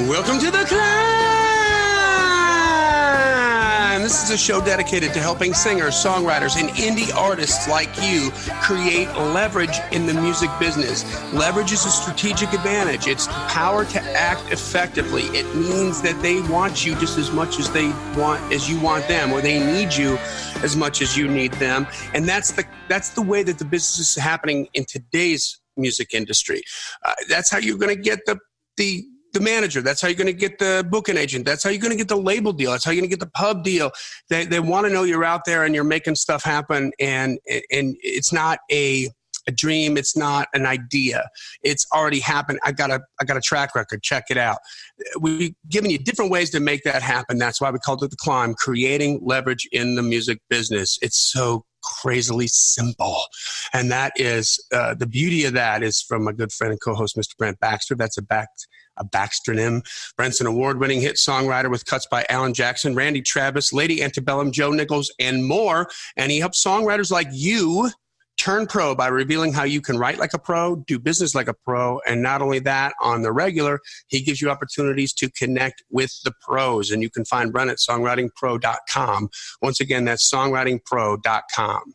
Welcome to the C.L.I.M.B. This is a show dedicated to helping singers, songwriters, and indie artists like you create leverage in the music business. Leverage is a strategic advantage. It's the power to act effectively. It means that they want you just as much as you want them, or they need you as much as you need them. And that's the way that the business is happening in today's music industry. That's how you're going to get the manager. That's how you're going to get the booking agent. That's how you're going to get the label deal. That's how you're going to get the pub deal. They want to know you're out there and you're making stuff happen. And it's not a dream. It's not an idea. It's already happened. I got a track record. Check it out. We've given you different ways to make that happen. That's why we called it the C.L.I.M.B, creating leverage in the music business. It's so crazily simple. And that is, the beauty of that is from my good friend and co-host, Mr. Brent Baxter. That's a Baxternym. Brent's an award-winning hit songwriter with cuts by Alan Jackson, Randy Travis, Lady Antebellum, Joe Nichols, and more. And he helps songwriters like you turn pro by revealing how you can write like a pro, do business like a pro, and not only that, on the regular, he gives you opportunities to connect with the pros. And you can find Brent at songwritingpro.com. Once again, that's songwritingpro.com.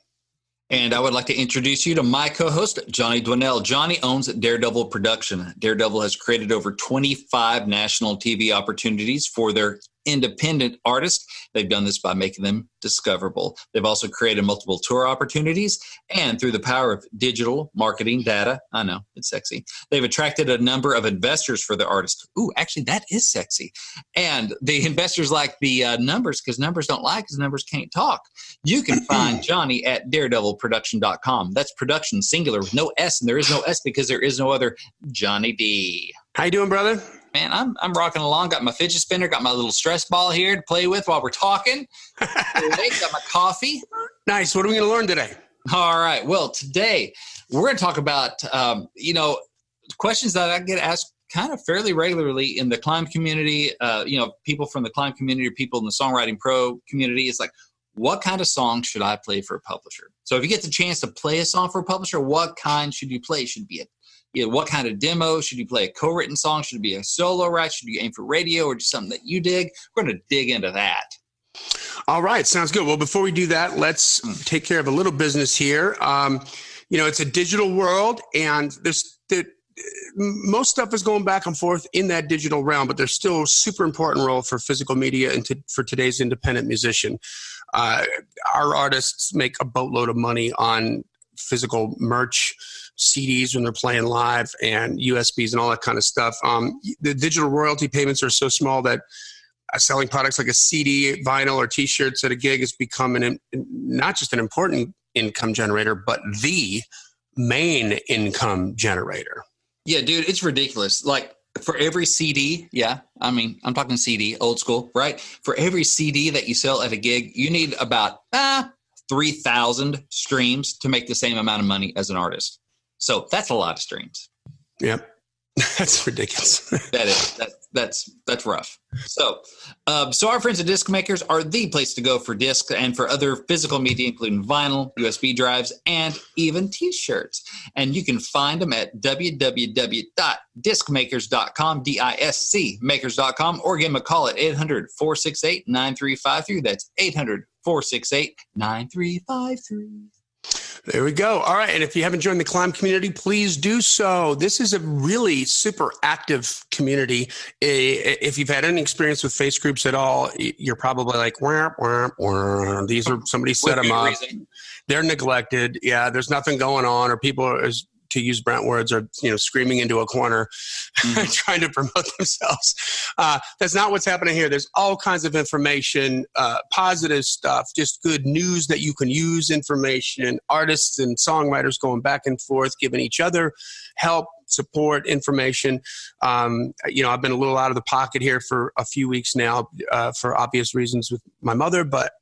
And I would like to introduce you to my co-host, Johnny Dwinell. Johnny owns Daredevil Production. Daredevil has created over 25 national TV opportunities for their independent artists. They've done this by making them discoverable. They've also created multiple tour opportunities, and through the power of digital marketing data, I know, it's sexy, they've attracted a number of investors for the artists. Ooh, actually, that is sexy. And the investors like the numbers, because numbers don't lie, because numbers can't talk. You can find Johnny at daredevilproduction.com. That's production singular with no S, and there is no S because there is no other Johnny D. How you doing, brother? Man, I'm rocking along. Got my fidget spinner, got my little stress ball here to play with while we're talking. Got my coffee. Nice. What are we going to learn today? All right. Well, today we're going to talk about, questions that I get asked kind of fairly regularly in the C.L.I.M.B community. People from the C.L.I.M community or people in the Songwriting Pro community. It's like, what kind of song should I play for a publisher? So if you get the chance to play a song for a publisher, what kind should you play? Should it be what kind of demo? Should you play a co-written song? Should it be a solo write? Should you aim for radio or just something that you dig? We're going to dig into that. All right. Sounds good. Well, before we do that, let's take care of a little business here. It's a digital world, and most stuff is going back and forth in that digital realm, but there's still a super important role for physical media and for today's independent musician. Our artists make a boatload of money on physical merch, CDs when they're playing live, and USBs and all that kind of stuff. The digital royalty payments are so small that selling products like a CD, vinyl, or T-shirts at a gig has become not just an important income generator, but the main income generator. Yeah, dude, it's ridiculous. Like, for every CD, I'm talking CD, old school, right? For every CD that you sell at a gig, you need about 3,000 streams to make the same amount of money as an artist. So that's a lot of streams. Yep. That's ridiculous. That is. That's rough. So our friends at Disc Makers are the place to go for discs and for other physical media, including vinyl, USB drives, and even T-shirts. And you can find them at www.discmakers.com, DISCmakers.com, or give them a call at 800-468-9353. That's 800-468-9353. There we go. All right. And if you haven't joined the C.L.I.M.B community, please do so. This is a really super active community. If you've had any experience with face groups at all, you're probably like, wah, wah, wah. These are, somebody set them up. They're neglected. Yeah, there's nothing going on, or people are, to use Brent words, are screaming into a corner, trying to promote themselves. That's not what's happening here. There's all kinds of information, positive stuff, just good news that you can use, information, artists and songwriters going back and forth, giving each other help, support, information. I've been a little out of the pocket here for a few weeks now, for obvious reasons with my mother, but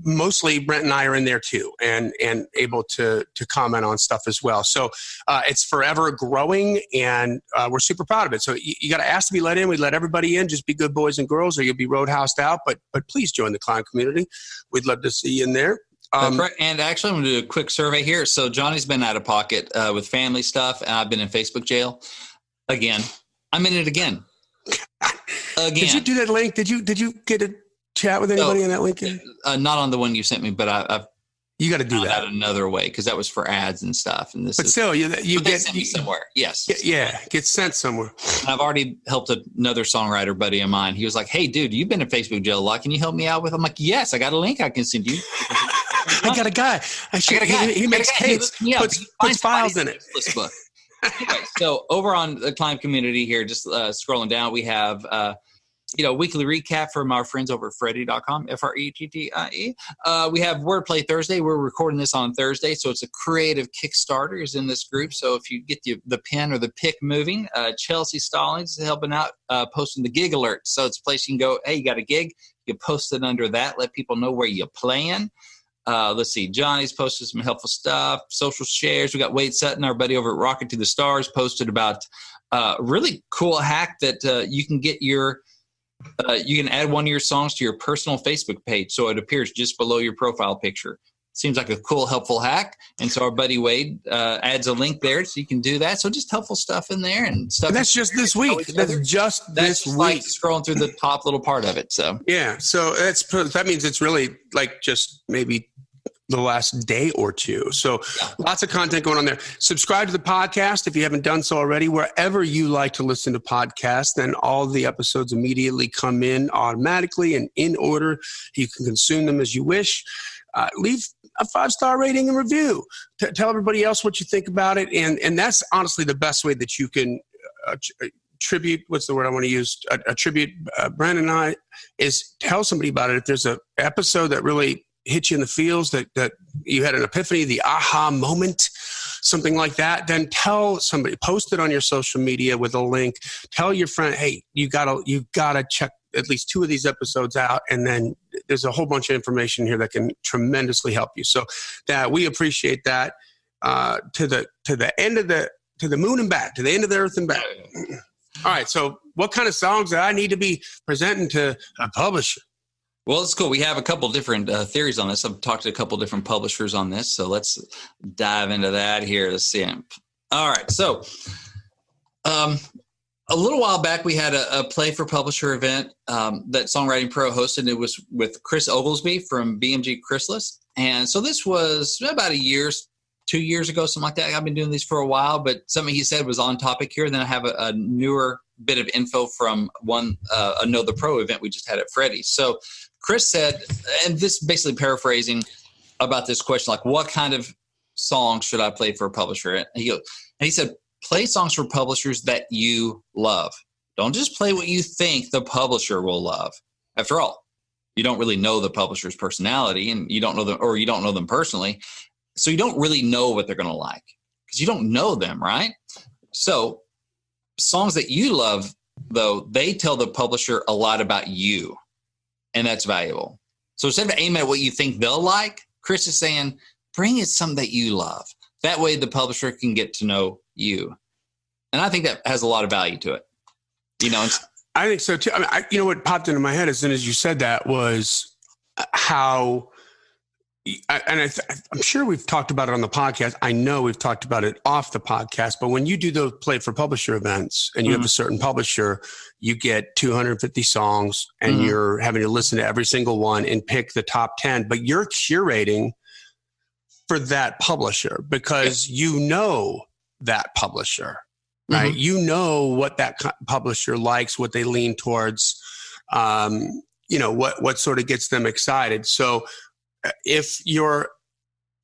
mostly Brent and I are in there too, and able to comment on stuff as well. So it's forever growing, and we're super proud of it. So you got to ask to be let in. We let everybody in. Just be good boys and girls, or you'll be roadhoused out. But please join the C.L.I.M.B community. We'd love to see you in there. That's right. And actually, I'm going to do a quick survey here. So Johnny's been out of pocket with family stuff, and I've been in Facebook jail. Again, I'm in it again. Did you do that link? Did you get a chat with anybody on that link? Not on the one you sent me, but I've you got to do that another way because that was for ads and stuff. And still, you get sent me somewhere. Yes. Get sent somewhere. And I've already helped another songwriter buddy of mine. He was like, "Hey, dude, you've been in Facebook jail a lot. Can you help me out with?" I'm like, "Yes, I got a link I can send you." I got a guy. He makes tapes, puts files in it. Book. Anyway, so over on the C.L.I.M.B community here, just scrolling down, we have weekly recap from our friends over at Freddie.com, FRETTIE. We have Wordplay Thursday. We're recording this on Thursday, so it's a creative Kickstarter is in this group. So if you get the pen or the pick moving, Chelsea Stallings is helping out, posting the gig alert. So it's a place you can go, hey, you got a gig? You post it under that, let people know where you're playing. Let's see. Johnny's posted some helpful stuff, social shares. We got Wade Sutton, our buddy over at Rocket to the Stars, posted about a really cool hack that you can get you can add one of your songs to your personal Facebook page so it appears just below your profile picture. Seems like a cool, helpful hack. And so our buddy Wade adds a link there so you can do that. So just helpful stuff in there and stuff. And that's just this week. That's this week. Like scrolling through the top little part of it. So yeah. So that means it's really like just maybe the last day or two. So lots of content going on there. Subscribe to the podcast if you haven't done so already. Wherever you like to listen to podcasts, then all the episodes immediately come in automatically and in order. You can consume them as you wish. Leave a 5-star rating and review. Tell everybody else what you think about it. And that's honestly the best way that you can tribute. What's the word I want to use? Attribute Brent and I is tell somebody about it. If there's an episode that really hit you in the feels, that you had an epiphany, the aha moment, something like that, then tell somebody, post it on your social media with a link. Tell your friend, hey, you gotta check at least 2 of these episodes out, and then there's a whole bunch of information here that can tremendously help you. So that we appreciate that to the end of to the moon and back, to the end of the earth and back. All right. So what kind of songs do I need to be presenting to a publisher? Well, it's cool. We have a couple different theories on this. I've talked to a couple different publishers on this. So let's dive into that here. Let's see. All right. So a little while back, we had a Play for Publisher event that Songwriting Pro hosted. It was with Chris Oglesby from BMG Chrysalis. And so this was about 2 years ago, something like that. I've been doing these for a while, but something he said was on topic here. Then I have a newer bit of info from a Know the Pro event we just had at Freddie's. So Chris said, and this basically paraphrasing about this question, like what kind of songs should I play for a publisher? And he said, play songs for publishers that you love. Don't just play what you think the publisher will love. After all, you don't really know the publisher's personality, and you don't know them, or you don't know them personally. So you don't really know what they're going to like because you don't know them, right? So songs that you love, though, they tell the publisher a lot about you, and that's valuable. So instead of aiming at what you think they'll like, Chris is saying, bring it something that you love. That way the publisher can get to know you. And I think that has a lot of value to it. I think so too. I mean, what popped into my head as soon as you said that was how, I'm sure we've talked about it on the podcast. I know we've talked about it off the podcast, but when you do those Play for Publisher events and you have a certain publisher, you get 250 songs and you're having to listen to every single one and pick the top 10, but you're curating for that publisher because you know that publisher, right? You know what that publisher likes, what they lean towards, what sort of gets them excited. So if you're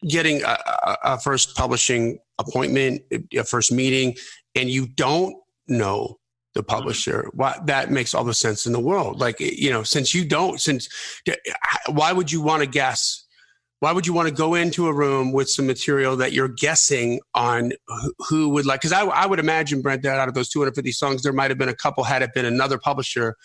getting a first publishing appointment, a first meeting, and you don't know the publisher, that makes all the sense in the world. Like, why would you want to guess? Why would you want to go into a room with some material that you're guessing on who would like? Because I would imagine, Brent, that out of those 250 songs, there might have been a couple had it been another publisher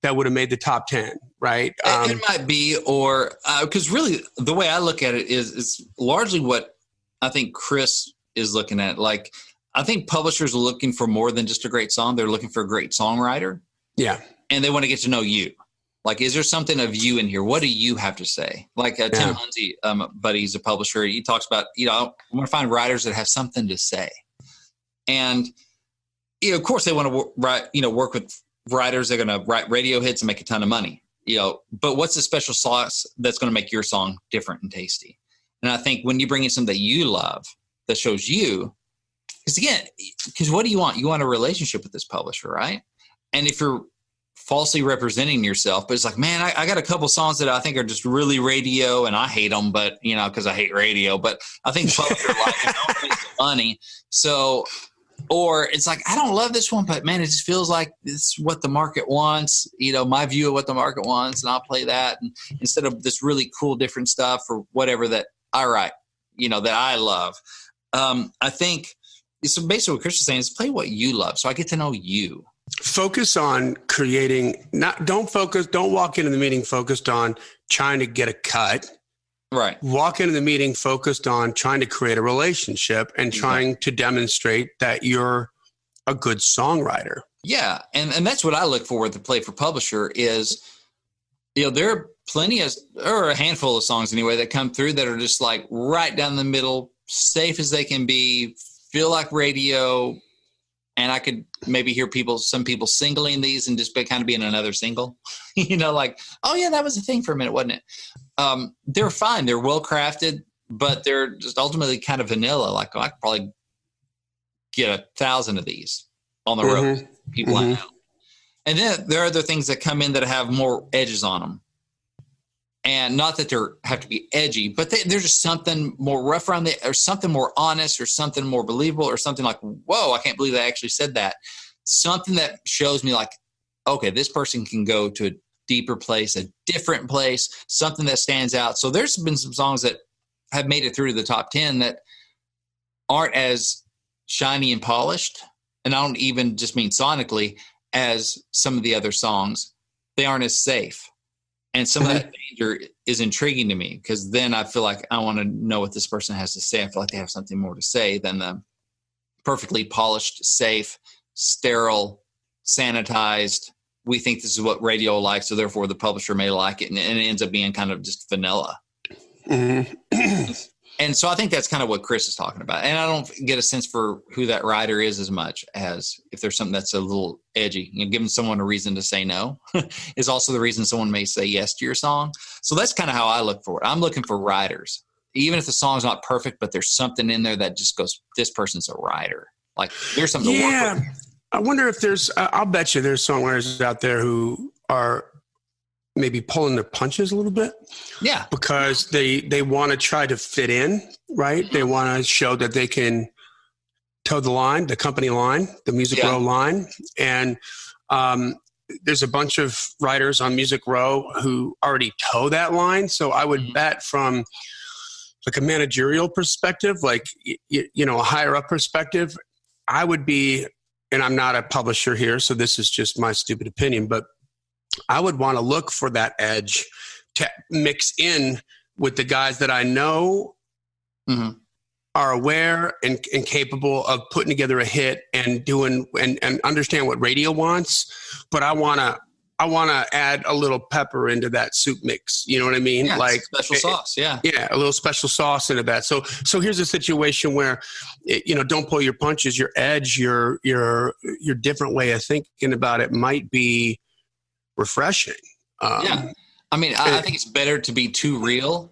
that would have made the top 10, right? It might be, or because really the way I look at it is largely what I think Chris is looking at. Like, I think publishers are looking for more than just a great song. They're looking for a great songwriter. Yeah. And they want to get to know you. Like, is there something of you in here? What do you have to say? Like Tim Hunzy, buddy, he's a publisher. He talks about, I want to find writers that have something to say. And of course they want to work with writers. They're going to write radio hits and make a ton of money, but what's the special sauce that's going to make your song different and tasty? And I think when you bring in something that you love, that shows you, because what do you want? You want a relationship with this publisher, right? And if you're falsely representing yourself, but it's like, man, I got a couple songs that I think are just really radio, and I hate them, but because I hate radio, but I think the publisher likes it, don't make some money. So, or it's like, I don't love this one, but man, it just feels like it's what the market wants, my view of what the market wants, and I'll play that. And instead of this really cool, different stuff or whatever that I write, that I love. I think, so basically what Chris is saying is play what you love. So I get to know you. Focus on creating, don't walk into the meeting focused on trying to get a cut. Right. Walk into the meeting focused on trying to create a relationship and trying to demonstrate that you're a good songwriter. Yeah. And that's what I look for with the play for publisher is, there are plenty of, or a handful of songs anyway, that come through that are just like right down the middle, safe as they can be, feel like radio. And I could maybe hear some people singling these and just kind of being another single, like, oh yeah, that was a thing for a minute, wasn't it? They're fine. They're well crafted, but they're just ultimately kind of vanilla. Like, I could probably get 1,000 of these on the road. People I know. And then there are other things that come in that have more edges on them. And not that they have to be edgy, but there's just something more rough around or something more honest, or something more believable, or something like, whoa, I can't believe they actually said that. Something that shows me like, okay, this person can go to a deeper place, a different place, something that stands out. So there's been some songs that have made it through to the top 10 that aren't as shiny and polished. And I don't even just mean sonically, as some of the other songs. They aren't as safe. And some of that danger is intriguing to me, because then I feel like I want to know what this person has to say. I feel like they have something more to say than the perfectly polished, safe, sterile, sanitized. We think this is what radio likes, so therefore the publisher may like it. And it ends up being kind of just vanilla. And so I think that's kind of what Chris is talking about. And I don't get a sense for who that writer is as much as if there's something that's a little edgy. Giving someone a reason to say no is also the reason someone may say yes to your song. So that's kind of how I look for it. I'm looking for writers. Even if the song's not perfect, but there's something in there that just goes, this person's a writer. Like, there's something to work with. I wonder if I'll bet you there's songwriters out there who are maybe pulling their punches a little bit. Yeah. Because they want to try to fit in, right? They want to show that they can toe the line, the company line, the Music Row line. And there's a bunch of writers on Music Row who already toe that line. So I would bet from like a managerial perspective, like, a higher up perspective, I would be, and I'm not a publisher here, so this is just my stupid opinion, but I would want to look for that edge to mix in with the guys that I know are aware and capable of putting together a hit and doing and understand what radio wants. But I want to add a little pepper into that soup mix. You know what I mean? Yeah, like special sauce. Yeah. Yeah. A little special sauce into that. So here's a situation where, don't pull your punches, your edge, your different way of thinking about it might be refreshing. I mean, I think it's better to be too real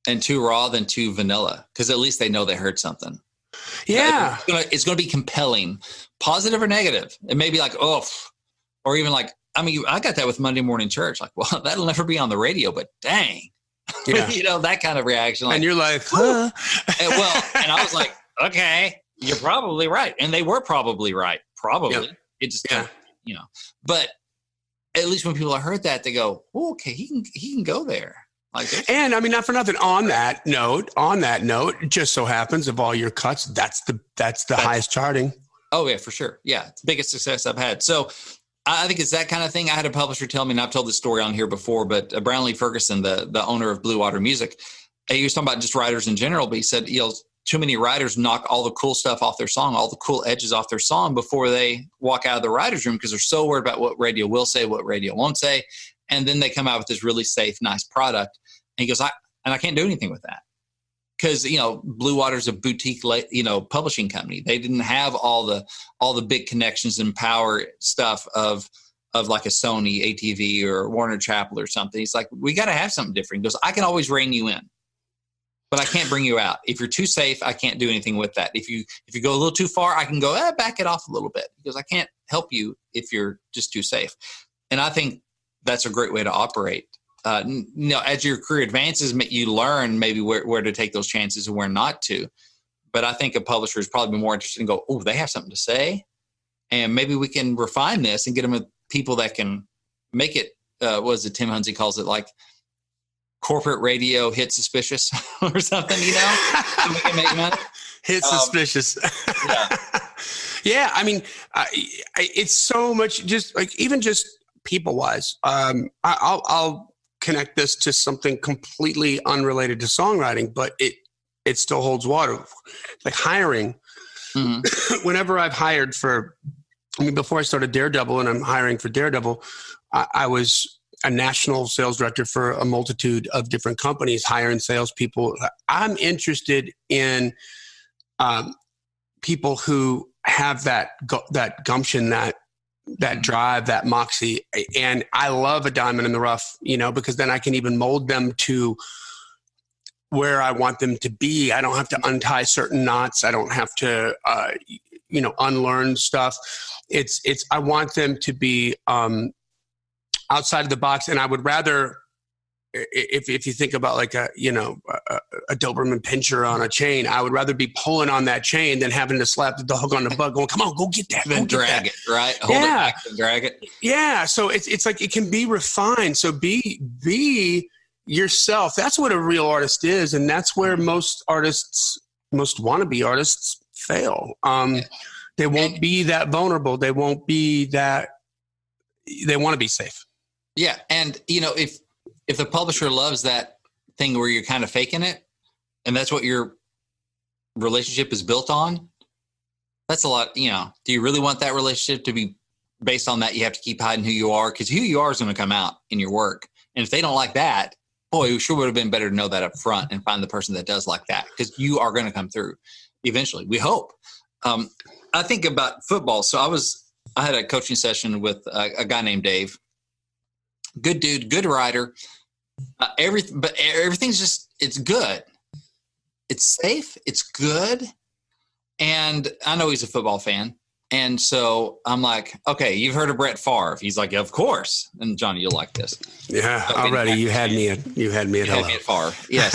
and too raw than too vanilla, because at least they know they heard something. Yeah. It's going to be compelling, positive or negative. It may be like, oh, or even like, I mean, I got that with Monday Morning Church. Like, well, that'll never be on the radio, but dang, that kind of reaction. Like, and you're like, huh? and I was like, okay, you're probably right. And they were probably right. Probably. Yeah. It just, but at least when people have heard that, they go, oh, okay, he can go there. Like, and I mean, not for nothing. On that note, it just so happens of all your cuts, that's the highest charting. Oh yeah, for sure. Yeah, it's the biggest success I've had. So I think it's that kind of thing. I had a publisher tell me, and I've told this story on here before, but Brownlee Ferguson, the owner of Blue Water Music, he was talking about just writers in general, but he said, too many writers knock all the cool stuff off their song, all the cool edges off their song before they walk out of the writer's room, because they're so worried about what radio will say, what radio won't say. And then they come out with this really safe, nice product. And he goes, I can't do anything with that, because Blue Water's a boutique, publishing company. They didn't have all the big connections and power stuff of like a Sony, ATV, or Warner Chappell or something. He's like, we got to have something different. He goes, I can always rein you in, but I can't bring you out. If you're too safe, I can't do anything with that. If you go a little too far, I can go, back it off a little bit, because I can't help you if you're just too safe. And I think that's a great way to operate. As your career advances, you learn maybe where to take those chances and where not to. But I think a publisher is probably more interested in go, oh, they have something to say, and maybe we can refine this and get them with people that can make it. What is it? Tim Hunzy calls it like corporate radio hit suspicious or something. So we can make money. Hit suspicious. Yeah. Yeah. I mean, it's so much just like, even just people wise. I'll connect this to something completely unrelated to songwriting, but it still holds water. Like hiring. Mm-hmm. Whenever I've hired before I started Daredevil and I'm hiring for Daredevil, I was a national sales director for a multitude of different companies, hiring salespeople. I'm interested in people who have that gumption, that drive, that moxie. And I love a diamond in the rough, because then I can even mold them to where I want them to be. I don't have to untie certain knots. I don't have to, unlearn stuff. I want them to be outside of the box. And I would rather, if you think about like a Doberman pincher on a chain, I would rather be pulling on that chain than having to slap the dog on the butt going, come on, go get that. Then drag it, right? Hold it back and drag it. Yeah. So it's like, it can be refined. So be yourself. That's what a real artist is. And that's where most wannabe artists fail. They won't be that vulnerable. They won't be that, they want to be safe. Yeah. And if the publisher loves that thing where you're kind of faking it, and that's what your relationship is built on, that's a lot. Do you really want that relationship to be based on that? You have to keep hiding who you are, because who you are is going to come out in your work. And if they don't like that, boy, it sure would have been better to know that up front and find the person that does like that, because you are going to come through eventually. We hope. I think about football. So I had a coaching session with a guy named Dave. Good dude, good writer. But everything's just, it's good. It's safe. It's good. And I know he's a football fan. And so I'm like, okay, you've heard of Brett Favre. He's like, of course. And Johnny, you'll like this. Yeah, so already you had me at hello. Favre. Yes.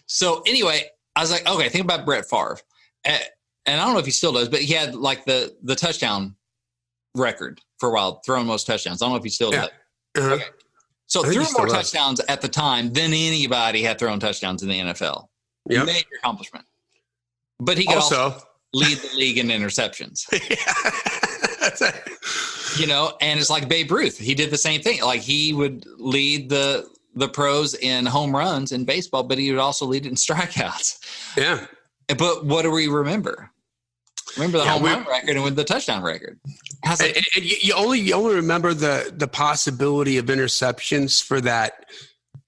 So anyway, I was like, okay, think about Brett Favre. And I don't know if he still does, but he had like the touchdown record for a while, throwing most touchdowns. I don't know if he still does. Uh-huh. Okay. So threw more touchdowns at the time than anybody had thrown touchdowns in the NFL. Yep. Major accomplishment. But he could also lead the league in interceptions. That's it. And it's like Babe Ruth. He did the same thing. Like he would lead the pros in home runs in baseball, but he would also lead it in strikeouts. Yeah. But what do we remember? Remember the home run record and with the touchdown record. And you only remember the possibility of interceptions for that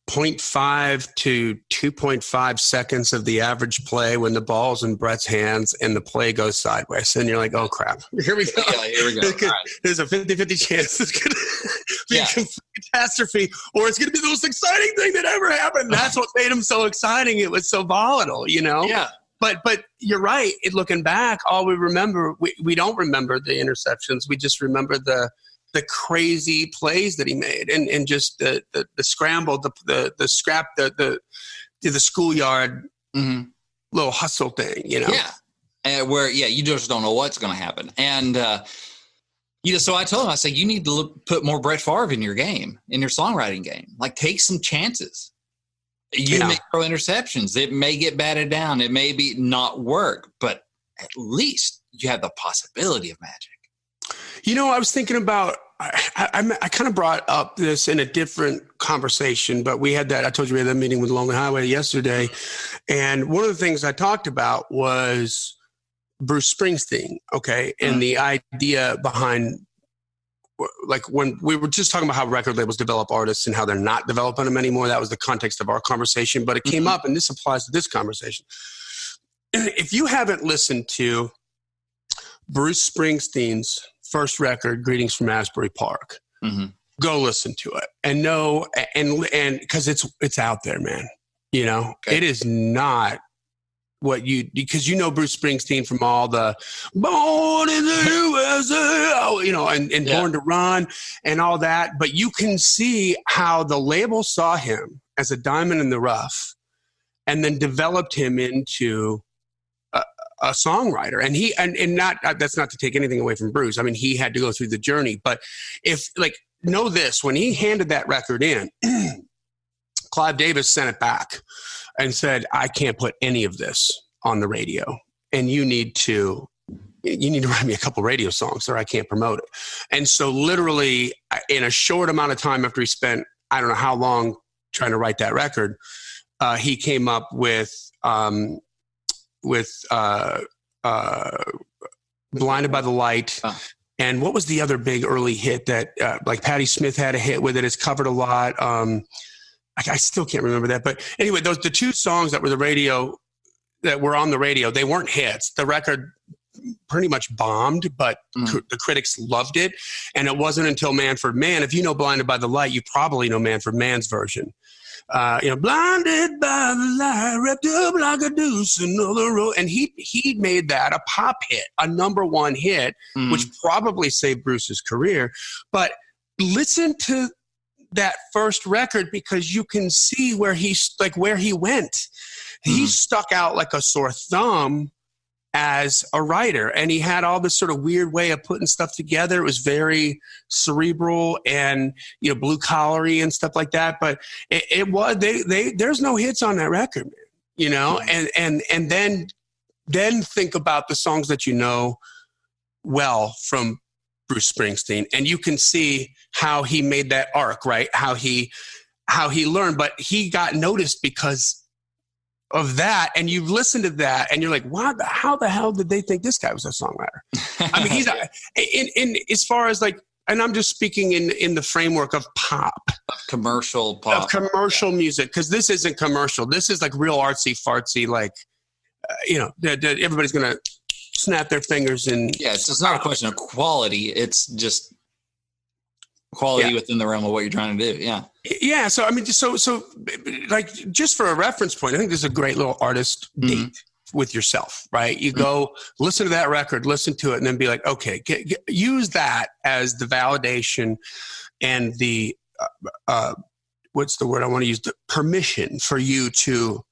0.5 to 2.5 seconds of the average play when the ball's in Brett's hands and the play goes sideways. And you're like, oh, crap. Here we go. Yeah, here we go. Right. There's a 50-50 chance it's going to be a catastrophe, or it's going to be the most exciting thing that ever happened. That's what made him so exciting. It was so volatile, Yeah. But you're right. Looking back, all we remember, we don't remember the interceptions. We just remember the crazy plays that he made, and just the scramble, the scrap, the schoolyard little hustle thing, Yeah, where you just don't know what's going to happen, and so I told him, I said, you need to put more Brett Favre in your game, in your songwriting game. Like, take some chances. You may throw interceptions. It may get batted down. It may be not work, but at least you have the possibility of magic. I was thinking about, I kind of brought up this in a different conversation, but we had I told you we had that meeting with Lonely Highway yesterday. And one of the things I talked about was Bruce Springsteen. Okay. And the idea behind like when we were just talking about how record labels develop artists and how they're not developing them anymore. That was the context of our conversation, but it came up, and this applies to this conversation. If you haven't listened to Bruce Springsteen's first record, Greetings from Asbury Park, go listen to it and know, and because it's out there, man. You know, it is not what because you know Bruce Springsteen from all the Born in the USA, you know, and Born to Run and all that. But you can see how the label saw him as a diamond in the rough and then developed him into a songwriter. And that's not to take anything away from Bruce. I mean, he had to go through the journey. But know this, when he handed that record in, Clive Davis sent it back and said, I can't put any of this on the radio. And you need to write me a couple radio songs or I can't promote it. And so literally in a short amount of time after he spent, I don't know how long trying to write that record, he came up with Blinded by the Light. And what was the other big early hit that like Patti Smith had a hit with it? It's covered a lot. I still can't remember that. But anyway, the two songs that were on the radio, they weren't hits. The record pretty much bombed, but the critics loved it. And it wasn't until Manfred Mann, if you know Blinded by the Light, you probably know Manfred Mann's version. Blinded by the light, wrapped up like a deuce, another road. And he made that a pop hit, a number one hit, which probably saved Bruce's career. But listen to that first record because you can see where he went. He stuck out like a sore thumb as a writer, and he had all this sort of weird way of putting stuff together. It was very cerebral and blue collary and stuff like that. But there's no hits on that record, man. And then think about the songs that you know well from Bruce Springsteen, and you can see how he made that arc, right? How he learned, but he got noticed because of that. And you listen to that and you're like, how the hell did they think this guy was a songwriter? I mean, he's in as far as like, and I'm just speaking in the framework of pop, commercial pop, of commercial music. Cause this isn't commercial. This is like real artsy fartsy, like, everybody's going to snap their fingers and it's not a question of quality. It's just quality within the realm of what you're trying to do. Yeah. So, I mean, so like just for a reference point, I think this is a great little artist date with yourself, right? You go listen to that record, listen to it, and then be like, okay, use that as the validation and the, what's the word I want to use? The permission for you to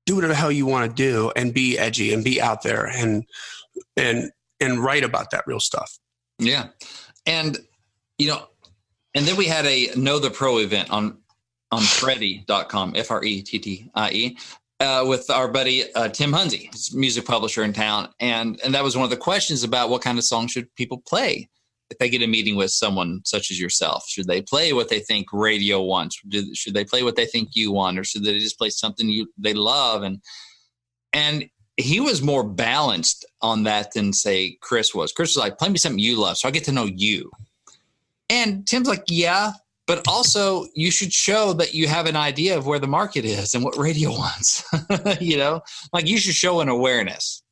do whatever the hell you want to do and be edgy and be out there and write about that real stuff. Yeah. And, and then we had a Know the Pro event on Frettie.com, Frettie, with our buddy Tim Hunzy, he's a music publisher in town. And that was one of the questions about what kind of songs should people play if they get a meeting with someone such as yourself. Should they play what they think radio wants? Should they play what they think you want? Or should they just play something they love? And he was more balanced on that than, say, Chris was. Chris was like, play me something you love so I get to know you. And Tim's like, yeah, but also you should show that you have an idea of where the market is and what radio wants. Like you should show an awareness,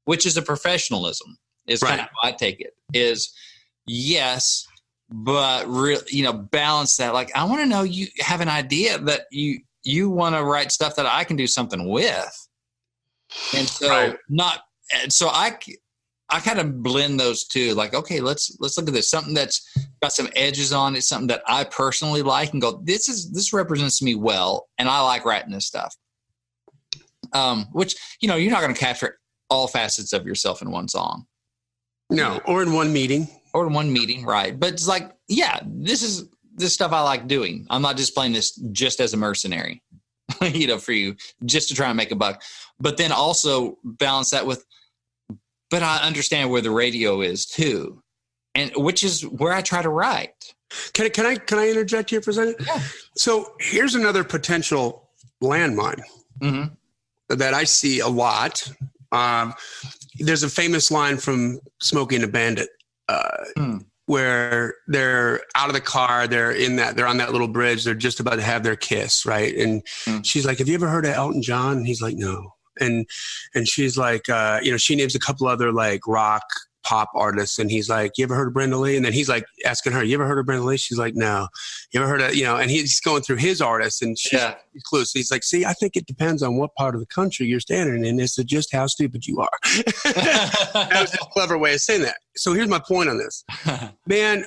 which is a professionalism, is kind of how I take it, is yes, but balance that. Like, I want to know you have an idea that you want to write stuff that I can do something with. And so I kind of blend those two. Like, okay, let's look at this. Something that's got some edges on it, something that I personally like, and go, this represents me well, and I like writing this stuff. Which you're not going to capture all facets of yourself in one song. No, or in one meeting. Right? But it's like, this stuff I like doing. I'm not just playing this just as a mercenary, for you, just to try and make a buck. But then also balance that with, but I understand where the radio is too, and which is where I try to write. Can I interject here for a second? Yeah. So here's another potential landmine that I see a lot. There's a famous line from Smokey and the Bandit. where they're out of the car, they're on that little bridge, they're just about to have their kiss, right? And she's like, have you ever heard of Elton John? And he's like, no. And she's like, she names a couple other like rock pop artists, and he's like, you ever heard of Brenda Lee? And then he's like asking her, you ever heard of Brenda Lee? She's like, no. You ever heard of, and he's going through his artists, and she's clueless. He's like, see, I think it depends on what part of the country you're standing in as to just how stupid you are. That was a clever way of saying that. So here's my point on this. Man,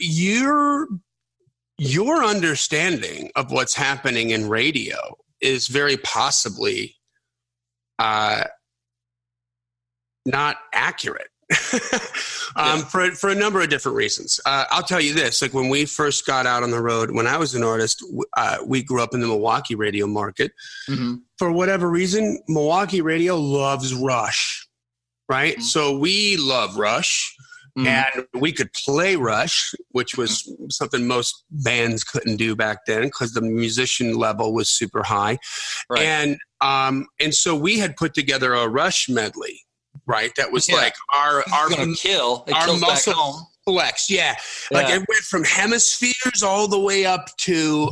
your understanding of what's happening in radio is very possibly not accurate. For a number of different reasons. I'll tell you this, like when we first got out on the road, when I was an artist, we grew up in the Milwaukee radio market. Mm-hmm. For whatever reason, Milwaukee radio loves Rush, right? Mm-hmm. So we love Rush. Mm-hmm. And we could play Rush, which was something most bands couldn't do back then because the musician level was super high. Right. And so we had put together a Rush medley. Right, that was like our muscle flex. Yeah, like it went from Hemispheres all the way up to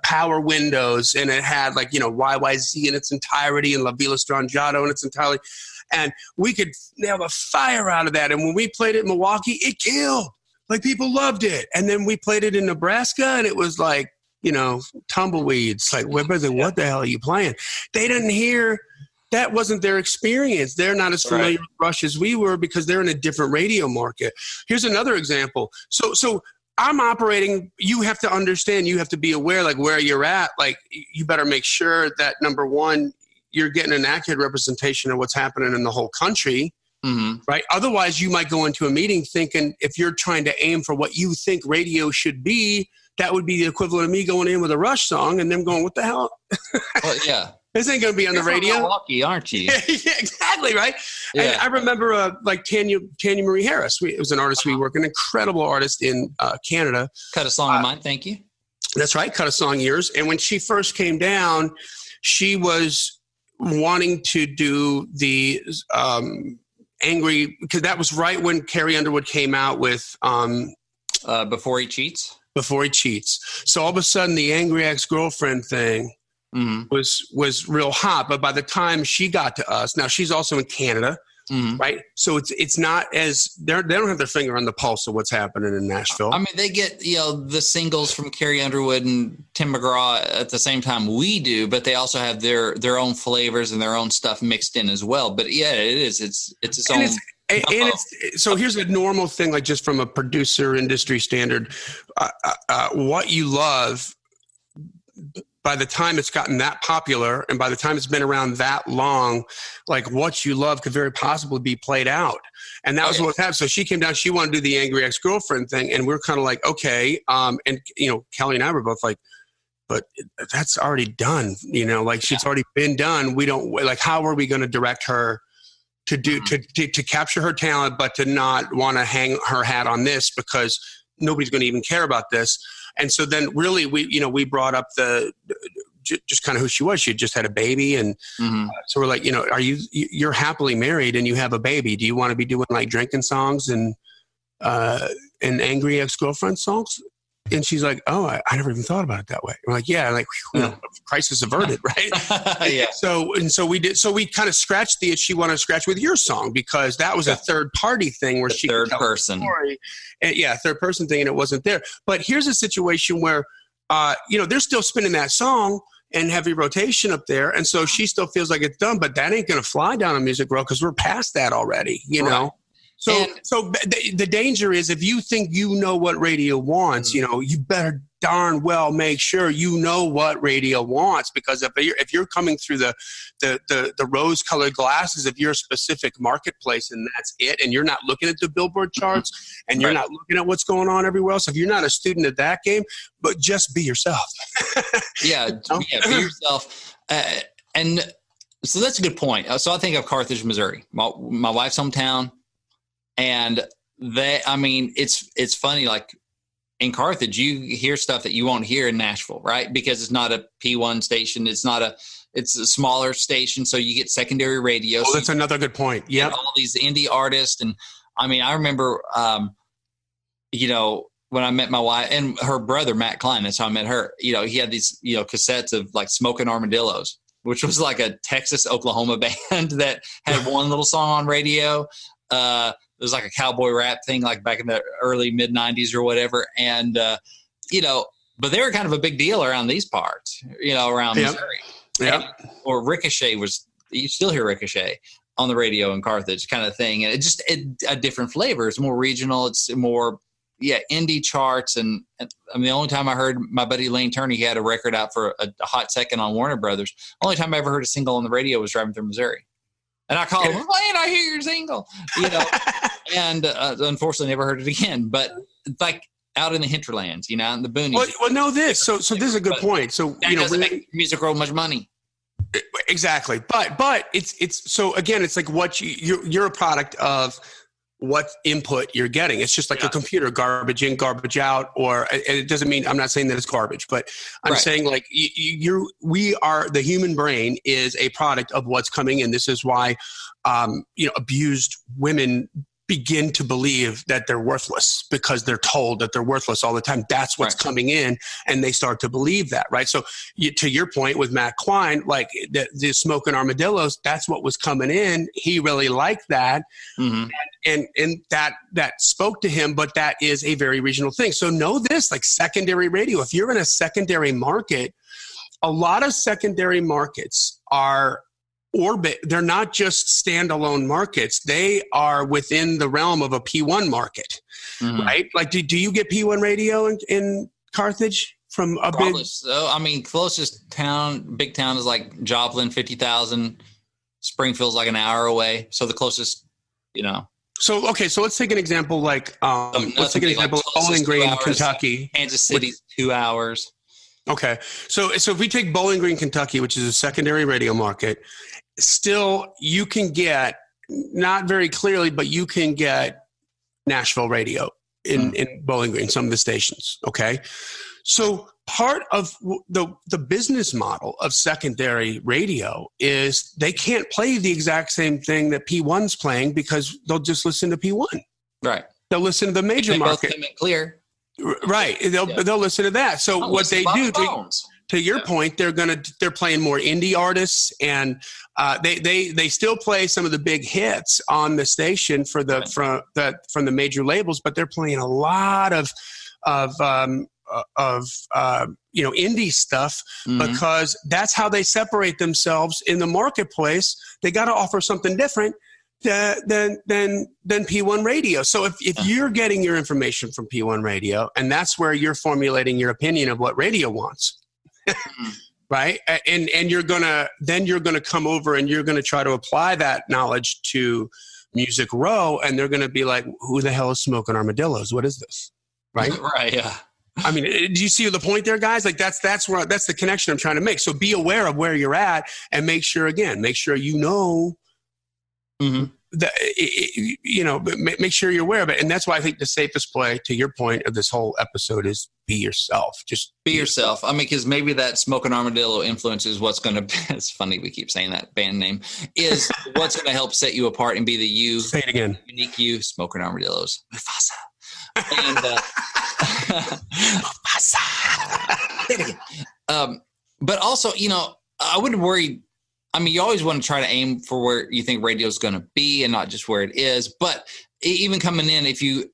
Power Windows, and it had like YYZ in its entirety and La Villa Strangiato in its entirety, and we could nail the fire out of that. And when we played it in Milwaukee, it killed. Like people loved it, and then we played it in Nebraska, and it was like tumbleweeds. Like what the hell are you playing? They didn't hear. That wasn't their experience. They're not as familiar with Rush as we were because they're in a different radio market. Here's another example. So I'm operating. You have to understand. You have to be aware, like where you're at. Like you better make sure that number one, you're getting an accurate representation of what's happening in the whole country. Mm-hmm. Right. Otherwise, you might go into a meeting thinking if you're trying to aim for what you think radio should be, that would be the equivalent of me going in with a Rush song and them going, "What the hell?" Well, yeah. This ain't going to be on the radio. You're Milwaukee, aren't you? Yeah, exactly, right? Yeah. I remember like Tanya Marie Harris. It was an artist we work, an incredible artist in Canada. Cut a song of mine, thank you. That's right, cut a song of yours. And when she first came down, she was wanting to do the Angry, because that was right when Carrie Underwood came out with Before He Cheats. Before He Cheats. So all of a sudden, the Angry Ex-Girlfriend thing was real hot. But by the time she got to us, now she's also in Canada, right? So it's not as they don't have their finger on the pulse of what's happening in Nashville. I mean, they get the singles from Carrie Underwood and Tim McGraw at the same time we do, but they also have their own flavors and their own stuff mixed in as well. But yeah, it is. It's its own. So here's a normal thing, like just from a producer industry standard, what you love. By the time it's gotten that popular and by the time it's been around that long, like what you love could very possibly be played out. And that was what happened. So she came down, she wanted to do the Angry Ex-Girlfriend thing. And we're kind of like, okay. And, Kelly and I were both like, but that's already done, like she's already been done. We don't like, how are we going to direct her to do, to capture her talent, but to not want to hang her hat on this because nobody's going to even care about this. And so then really we brought up just kind of who she was. She had just had a baby. And so we're like, you're happily married and you have a baby. Do you want to be doing like drinking songs and Angry Ex-Girlfriend songs? And she's like, oh, I never even thought about it that way. We're like, yeah, like crisis averted, right? Yeah. So we did. So we kind of scratched the itch she wanted to scratch with your song because that was a third party thing where she third person story. And third person thing, and it wasn't there. But here's a situation where they're still spinning that song in heavy rotation up there, and so she still feels like it's done. But that ain't gonna fly down on Music Row because we're past that already, know. So the danger is if you think you know what radio wants, you better darn well make sure you know what radio wants, because if you're coming through the rose-colored glasses of your specific marketplace and that's it, and you're not looking at the Billboard charts and you're not looking at what's going on everywhere else, if you're not a student of that game, but just be yourself. Be yourself. And so that's a good point. So I think of Carthage, Missouri, my wife's hometown. And it's funny, like in Carthage, you hear stuff that you won't hear in Nashville, right? Because it's not a P1 station. It's a smaller station. So you get secondary radio. Oh, that's another good point. Yeah. All these indie artists. And I remember, when I met my wife and her brother, Matt Klein, that's how I met her, he had these, cassettes of like Smoking Armadillos, which was like a Texas, Oklahoma band that had one little song on radio. It was like a cowboy rap thing, like back in the early mid 90s or whatever. And, but they were kind of a big deal around these parts, around Missouri. Yeah. Or Ricochet you still hear Ricochet on the radio in Carthage kind of thing. And it just a different flavor. It's more regional. It's more, indie charts. And I mean, the only time I heard my buddy Lane Turney, he had a record out for a hot second on Warner Brothers. Only time I ever heard a single on the radio was driving through Missouri. And I called him, Lane, I hear your single, and unfortunately never heard it again. But it's like out in the hinterlands, in the boonies. Well, know this. So this is a good point. So, that doesn't make music grow much money. Exactly. But it's so again, it's like what you're a product of what input you're getting. It's just like a computer, garbage in, garbage out, and it doesn't mean, I'm not saying that it's garbage, but I'm saying like the human brain is a product of what's coming in. This is why, abused women begin to believe that they're worthless because they're told that they're worthless all the time. That's what's coming in, and they start to believe that, right? So to your point with Matt Klein, like the Smoking Armadillos, that's what was coming in. He really liked that, and that spoke to him, but that is a very regional thing. So know this, like secondary radio, if you're in a secondary market, a lot of secondary markets are they're not just standalone markets. They are within the realm of a P1 market, right? Like, do you get P1 radio in Carthage from a Probably big? So, I mean, closest big town is like Joplin, 50,000. Springfield's like an hour away. So the closest, So, okay. So let's take an example like, let's take an example of Bowling Green, Kentucky. Kansas City's 2 hours. Okay. So if we take Bowling Green, Kentucky, which is a secondary radio market, still you can get, not very clearly, but you can get Nashville radio in Bowling Green, some of the stations. Okay. So part of the business model of secondary radio is they can't play the exact same thing that P1's playing because they'll just listen to P1. Right. They'll listen to the major market. Both make clear. Right. They'll listen to that. So what they do, to your point, they're playing more indie artists, and they still play some of the big hits on the station from the major labels, but they're playing a lot of indie stuff because that's how they separate themselves in the marketplace. They got to offer something different than P1 radio. So if you're getting your information from P1 radio, and that's where you're formulating your opinion of what radio wants, right? And you're gonna come over and you're gonna try to apply that knowledge to Music Row, and they're gonna be like, "Who the hell is Smoking Armadillos? What is this?" Right? Right. Yeah. I mean, do you see the point there, guys? Like that's the connection I'm trying to make. So be aware of where you're at, and make sure you know. That, make sure you're aware of it. And that's why I think the safest play, to your point of this whole episode, is be yourself. Just be yourself. I mean, because maybe that Smoking Armadillo influence is what's going to, it's funny we keep saying that band name, is what's going to help set you apart and be the you. Say it again. Unique you, Smoking Armadillos. Mufasa. And, Mufasa. Say it again. But also, I wouldn't worry. I mean, you always want to try to aim for where you think radio is going to be and not just where it is. But even coming in, if you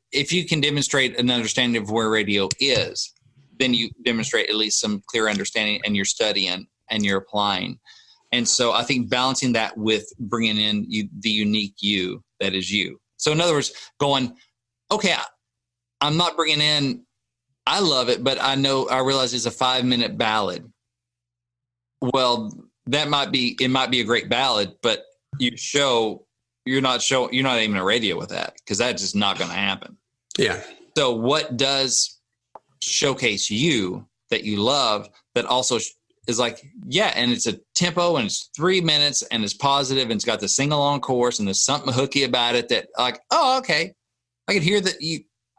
can demonstrate an understanding of where radio is, then you demonstrate at least some clear understanding, and you're studying and you're applying. And so I think balancing that with bringing in the unique you that is you. So in other words, going, okay, I'm not bringing in, I love it, but I realize it's a 5-minute ballad. Well, it might be a great ballad, but you're not aiming at radio with that, because that's just not going to happen. Yeah. So what does showcase you that you love that also is like, and it's a tempo and it's 3 minutes and it's positive and it's got the sing-along chorus and there's something hooky about it that like, oh, okay. I can hear that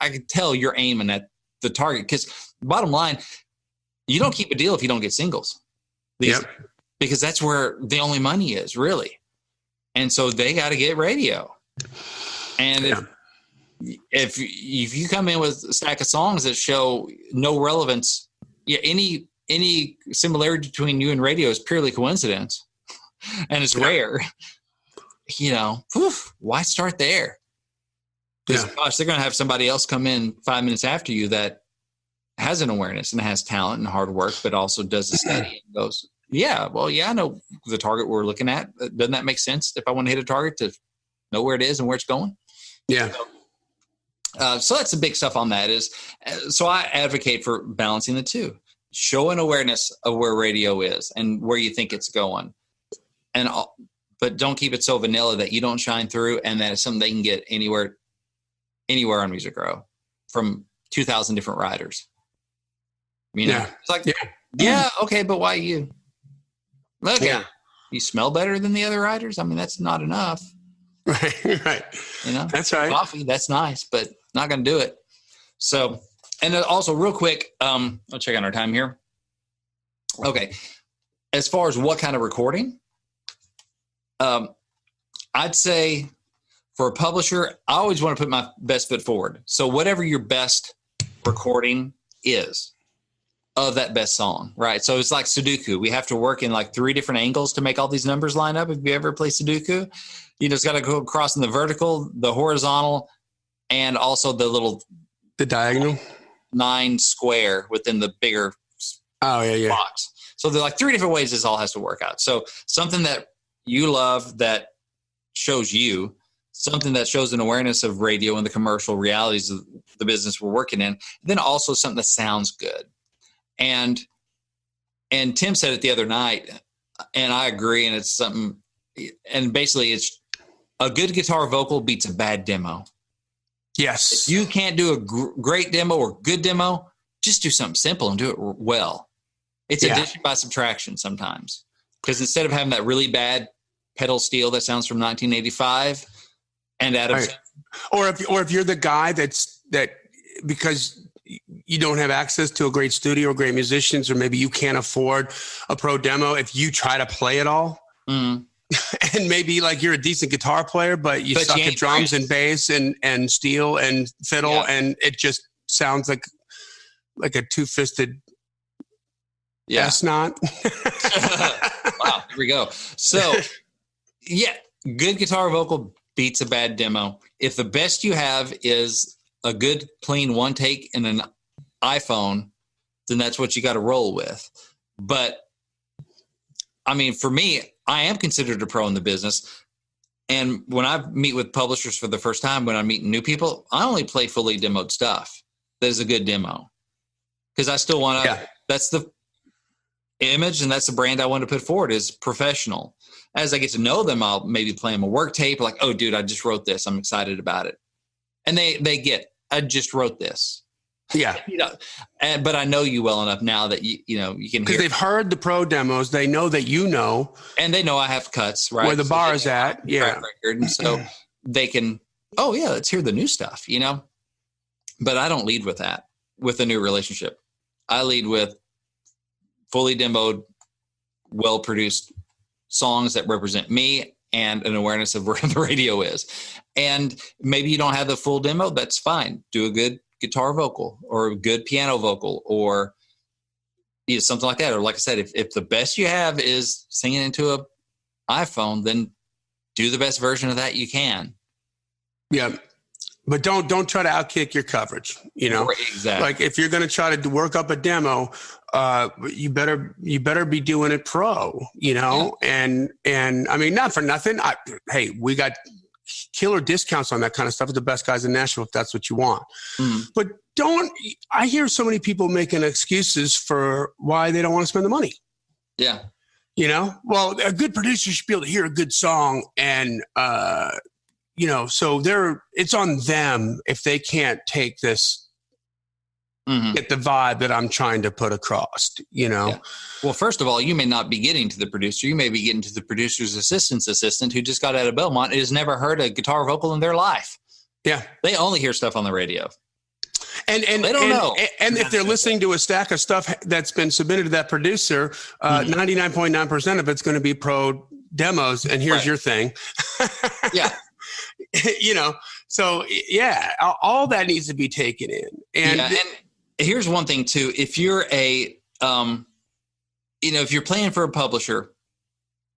I can tell you're aiming at the target, because bottom line, you don't keep a deal if you don't get singles. Because that's where the only money is, really. And so they got to get radio. And if you come in with a stack of songs that show no relevance, any similarity between you and radio is purely coincidence, and it's rare. Why start there? Because gosh, they're going to have somebody else come in 5 minutes after you that has an awareness and has talent and hard work, but also does the study and goes, I know the target we're looking at. Doesn't that make sense? If I want to hit a target, to know where it is and where it's going. Yeah. So that's the big stuff on that so I advocate for balancing the two. Show an awareness of where radio is and where you think it's going. But don't keep it so vanilla that you don't shine through, and that it's something they can get anywhere on Music Row from 2,000 different writers. It's like, okay, but why you? Okay, you smell better than the other writers? I mean, that's not enough. Right. That's right. Coffee, that's nice, but not going to do it. So, and also real quick, I'll check on our time here. Okay. As far as what kind of recording, I'd say for a publisher, I always want to put my best foot forward. So whatever your best recording is of that best song, right? So it's like Sudoku. We have to work in like 3 different angles to make all these numbers line up. If you ever play Sudoku, it's got to go across in the vertical, the horizontal, and also the diagonal 9 square within the bigger box. So there's like 3 different ways this all has to work out. So something that you love that shows you, something that shows an awareness of radio and the commercial realities of the business we're working in, then also something that sounds good. And Tim said it the other night, and I agree, and it's something, and basically it's a good guitar vocal beats a bad demo. Yes. If you can't do a great demo or good demo, just do something simple and do it well. It's addition by subtraction sometimes. Because instead of having that really bad pedal steel that sounds from 1985 and or if you're the guy that because you don't have access to a great studio or great musicians, or maybe you can't afford a pro demo, if you try to play it all, and maybe like you're a decent guitar player, but you suck at drums and bass and steel and fiddle, and it just sounds like a two-fisted S-knot. Wow, here we go. So, good guitar vocal beats a bad demo. If the best you have is a good, clean one take in an iPhone, then that's what you got to roll with. But, I mean, for me, I am considered a pro in the business. And when I meet with publishers for the first time, when I'm meeting new people, I only play fully demoed stuff that is a good demo. Because I still want to, that's the image and that's the brand I want to put forward, is professional. As I get to know them, I'll maybe play them a work tape, like, oh, dude, I just wrote this. I'm excited about it. And they get, I just wrote this. Yeah. But I know you well enough now that you can hear. Because they've heard the pro demos. They know that and they know I have cuts, right? Where the bar is at. Yeah. Record, and so they can, let's hear the new stuff, But I don't lead with that, with a new relationship. I lead with fully demoed, well-produced songs that represent me and an awareness of where the radio is. And maybe you don't have the full demo, that's fine. Do a good guitar vocal or a good piano vocal or something like that. Or like I said, if the best you have is singing into a iPhone, then do the best version of that you can. Yeah. But don't try to outkick your coverage, Exactly. Like if you're going to try to work up a demo, you better be doing it pro, and I mean, not for nothing. We got killer discounts on that kind of stuff with the best guys in Nashville, if that's what you want. But I hear so many people making excuses for why they don't want to spend the money. Yeah. Well, a good producer should be able to hear a good song and, so it's on them if they can't take this, get the vibe that I'm trying to put across, Yeah. Well, first of all, you may not be getting to the producer. You may be getting to the producer's assistant's assistant who just got out of Belmont and has never heard a guitar vocal in their life. Yeah. They only hear stuff on the radio. And they don't know. And if they're listening to a stack of stuff that's been submitted to that producer, 99.9% of it's going to be pro demos. And here's your thing. Yeah. So yeah, all that needs to be taken in. And, and here's one thing too. If you're if you're playing for a publisher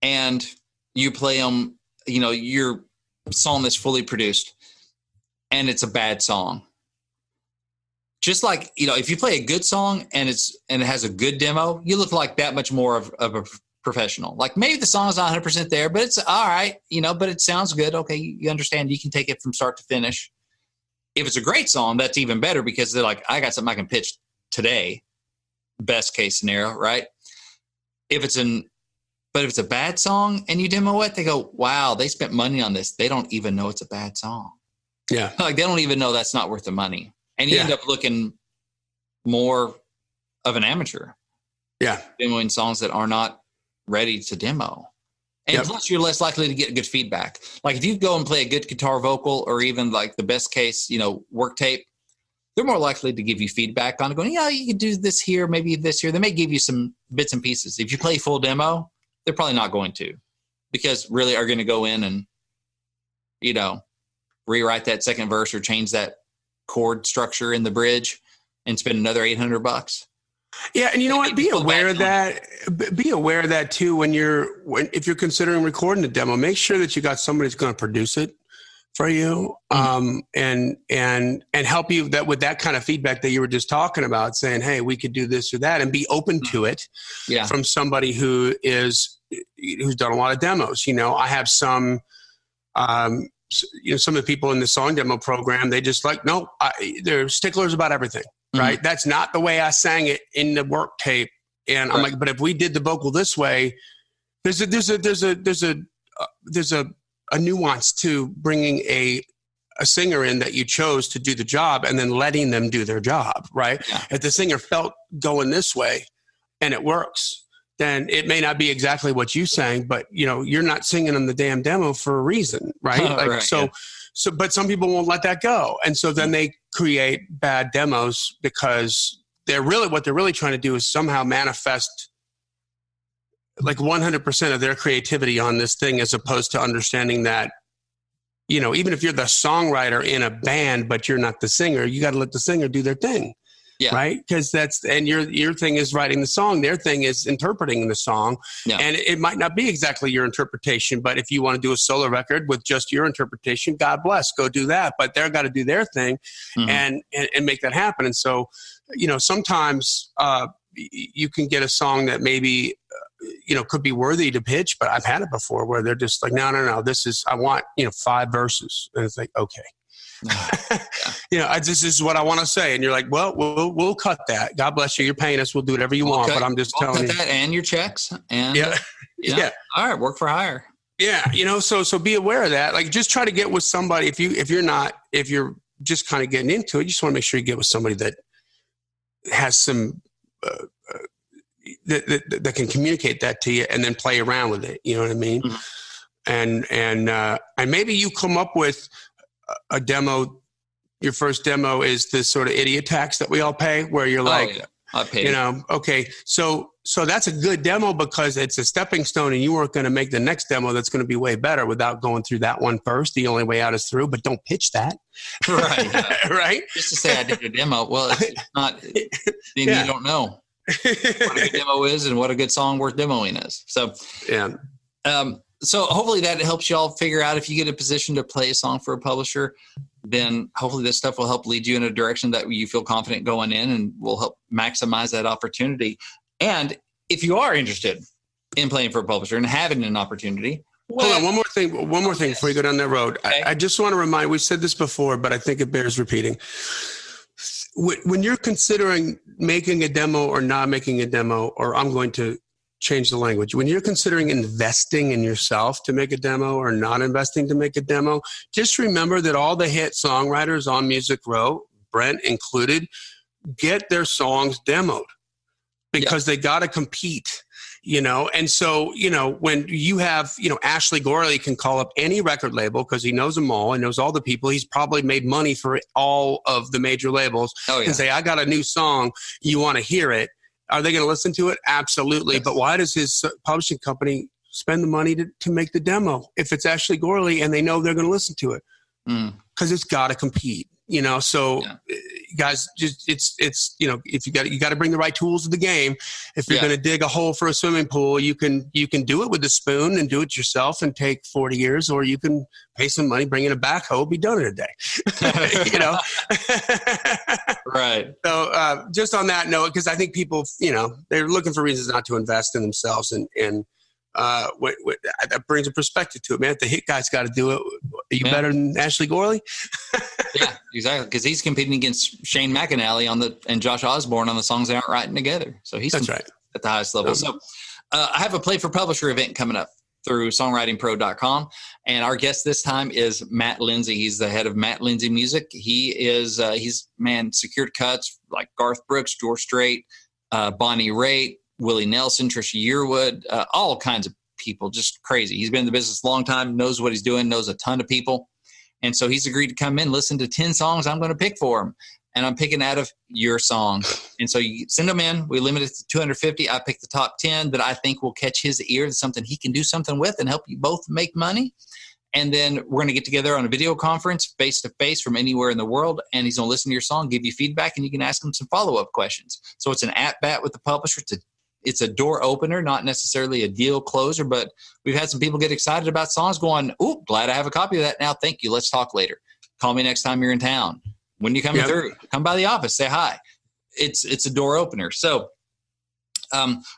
and you play them, your song that's fully produced and it's a bad song, just like, if you play a good song and it has a good demo, you look like that much more of a professional. Like maybe the song's not 100% there, but it's all right, but it sounds good. Okay. You understand, you can take it from start to finish. If it's a great song, that's even better because they're like, I got something I can pitch today. Best case scenario, right? But if it's a bad song and you demo it, they go, wow, they spent money on this. They don't even know it's a bad song. Yeah. Like they don't even know that's not worth the money. And you end up looking more of an amateur. Yeah. Demoing songs that are not ready to demo. And plus you're less likely to get good feedback. Like if you go and play a good guitar vocal or even like the best case, work tape, they're more likely to give you feedback on it going, you can do this here, maybe this here. They may give you some bits and pieces. If you play full demo, they're probably not going to, because really are going to go in and, rewrite that second verse or change that chord structure in the bridge and spend another $800. Yeah. And you know what? Be aware of that. Be aware of that too. If you're considering recording a demo, make sure that you got somebody who's going to produce it for you, and help you with that kind of feedback that you were just talking about, saying, hey, we could do this or that, and be open to it from somebody who's done a lot of demos. I have some of the people in the song demo program, they just like, no, they're sticklers about everything, right? That's not the way I sang it in the work tape. And I'm like, but if we did the vocal this way, there's a nuance to bringing a singer in that you chose to do the job and then letting them do their job, right? Yeah. If the singer felt going this way and it works, then it may not be exactly what you sang, but you're not singing on the damn demo for a reason, right? But some people won't let that go. And so then they create bad demos because what they're really trying to do is somehow manifest like 100% of their creativity on this thing, as opposed to understanding that, even if you're the songwriter in a band, but you're not the singer, you got to let the singer do their thing. Yeah. Right. Because your thing is writing the song. Their thing is interpreting the song. Yeah. And it might not be exactly your interpretation, but if you want to do a solo record with just your interpretation, God bless, go do that. But they're got to do their thing and make that happen. And so, sometimes you can get a song that maybe, could be worthy to pitch, but I've had it before where they're just like, no, I want, 5 verses. And it's like, okay. This is what I want to say. And you're like, well, we'll cut that. God bless you. You're paying us. We'll do whatever you want. But I'm just telling you. That and your checks. And all right, work for hire. Yeah. So be aware of that. Like, just try to get with somebody. If you're just kind of getting into it, you just want to make sure you get with somebody that has some, that can communicate that to you and then play around with it. You know what I mean? Mm-hmm. And maybe you come up with a demo. Your first demo is this sort of idiot tax that we all pay, where you're like, I paid okay, so that's a good demo because it's a stepping stone, and you weren't going to make the next demo that's going to be way better without going through that one first. The only way out is through, but don't pitch that. Right. Right. Just to say I did a demo. Well, it's not, then you don't know what a good demo is and what a good song worth demoing is. So, so hopefully that helps y'all figure out, if you get a position to play a song for a publisher, then hopefully this stuff will help lead you in a direction that you feel confident going in, and will help maximize that opportunity. And if you are interested in playing for a publisher and having an opportunity. Hold on, one more thing before you go down that road. Okay. I just want to remind, we've said this before, but I think it bears repeating. When you're considering making a demo or not making a demo, or I'm going to change the language. When you're considering investing in yourself to make a demo or not investing to make a demo, just remember that all the hit songwriters on Music Row, Brent included, get their songs demoed because they got to compete, And so, when you have, Ashley Gorley can call up any record label because he knows them all and knows all the people. He's probably made money for all of the major labels and say, I got a new song. You want to hear it? Are they going to listen to it? Absolutely. Yes. But why does his publishing company spend the money to make the demo if it's Ashley Gorley and they know they're going to listen to it? because it's got to compete. So guys, just it's if you got to bring the right tools to the game. If you're going to dig a hole for a swimming pool, you can do it with a spoon and do it yourself and take 40 years, or you can pay some money, bring in a backhoe, be done in a day. Right. So just on that note, because I think people, they're looking for reasons not to invest in themselves, and that brings a perspective to it, man. If the hit guy's got to do it, are you better than Ashley Gorley? Yeah, exactly. Because he's competing against Shane McAnally and Josh Osborne on the songs they aren't writing together. So he's at the highest level. So I have a Play for Publisher event coming up through songwritingpro.com. And our guest this time is Matt Lindsay. He's the head of Matt Lindsay Music. He is, secured cuts like Garth Brooks, George Strait, Bonnie Raitt, Willie Nelson, Trisha Yearwood, all kinds of people, just crazy. He's been in the business a long time, knows what he's doing, knows a ton of people. And so he's agreed to come in, listen to 10 songs I'm going to pick for him. And I'm picking out of your song. And so you send them in. We limit it to 250. I pick the top 10 that I think will catch his ear, something he can do something with and help you both make money. And then we're going to get together on a video conference face-to-face from anywhere in the world. And he's going to listen to your song, give you feedback, and you can ask him some follow-up questions. So it's an at-bat with the publisher. It's a door opener, not necessarily a deal closer, but we've had some people get excited about songs going, "Ooh, glad I have a copy of that now. Thank you. Let's talk later. Call me next time you're in town. When you coming through, come by the office, say hi." It's a door opener. So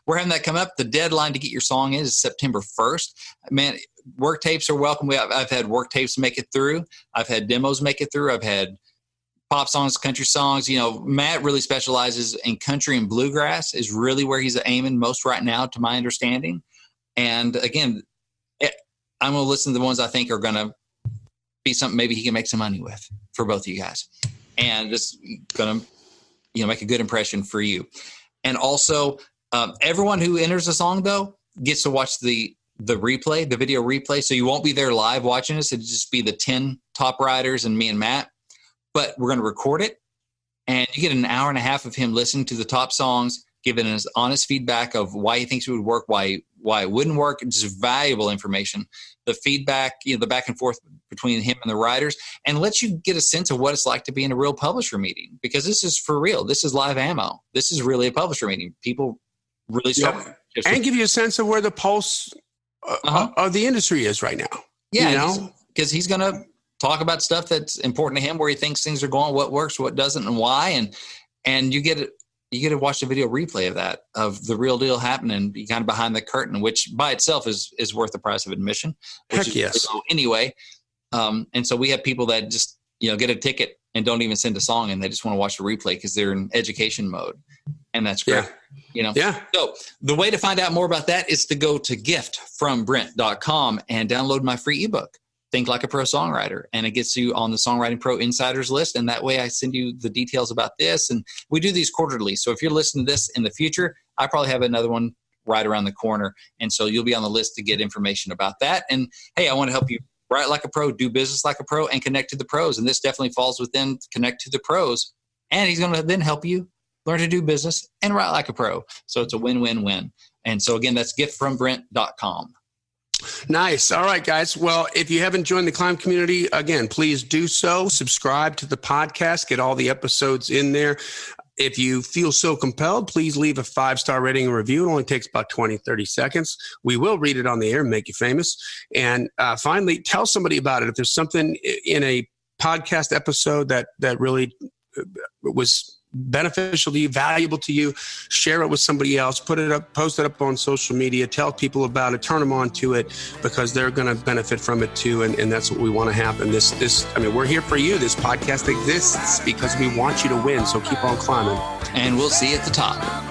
we're having that come up. The deadline to get your song in is September 1st. Man, work tapes are welcome. I've had work tapes make it through. I've had demos make it through. I've had pop songs, country songs. Matt really specializes in country and bluegrass is really where he's aiming most right now, to my understanding. And again, I'm going to listen to the ones I think are going to be something maybe he can make some money with for both of you guys. And just going to, make a good impression for you. And also, everyone who enters a song, though, gets to watch the replay, the video replay. So you won't be there live watching us. It'll just be the 10 top writers and me and Matt. But we're going to record it, and you get an hour and a half of him listening to the top songs, giving us honest feedback of why he thinks it would work, why it wouldn't work. Just valuable information. The feedback, the back and forth between him and the writers, and lets you get a sense of what it's like to be in a real publisher meeting, because this is for real. This is live ammo. This is really a publisher meeting. People really start. And give you a sense of where the pulse of the industry is right now. Yeah, because he's going to talk about stuff that's important to him, where he thinks things are going, what works, what doesn't, and why. And you get to watch the video replay of that, of the real deal happening, be kind of behind the curtain, which by itself is worth the price of admission. Heck yes. Anyway, and so we have people that just get a ticket and don't even send a song, and they just want to watch the replay because they're in education mode, and that's great. Yeah. So the way to find out more about that is to go to giftfrombrent.com and download my free ebook, Think Like a Pro Songwriter, and it gets you on the Songwriting Pro Insiders list. And that way I send you the details about this. And we do these quarterly. So if you're listening to this in the future, I probably have another one right around the corner. And so you'll be on the list to get information about that. And hey, I want to help you write like a pro, do business like a pro, and connect to the pros. And this definitely falls within connect to the pros. And he's going to then help you learn to do business and write like a pro. So it's a win-win-win. And so again, that's giftfrombrent.com. Nice. All right, guys. Well, if you haven't joined the C.L.I.M.B community, again, please do so. Subscribe to the podcast. Get all the episodes in there. If you feel so compelled, please leave a 5-star rating and review. It only takes about 20, 30 seconds. We will read it on the air and make you famous. And finally, tell somebody about it. If there's something in a podcast episode that really was beneficial to you, valuable to you, share it with somebody else, put it up, post it up on social media, tell people about it, turn them on to it, because they're going to benefit from it too. And that's what we want to happen. We're here for you. This podcast exists because we want you to win. So keep on climbing. And we'll see you at the top.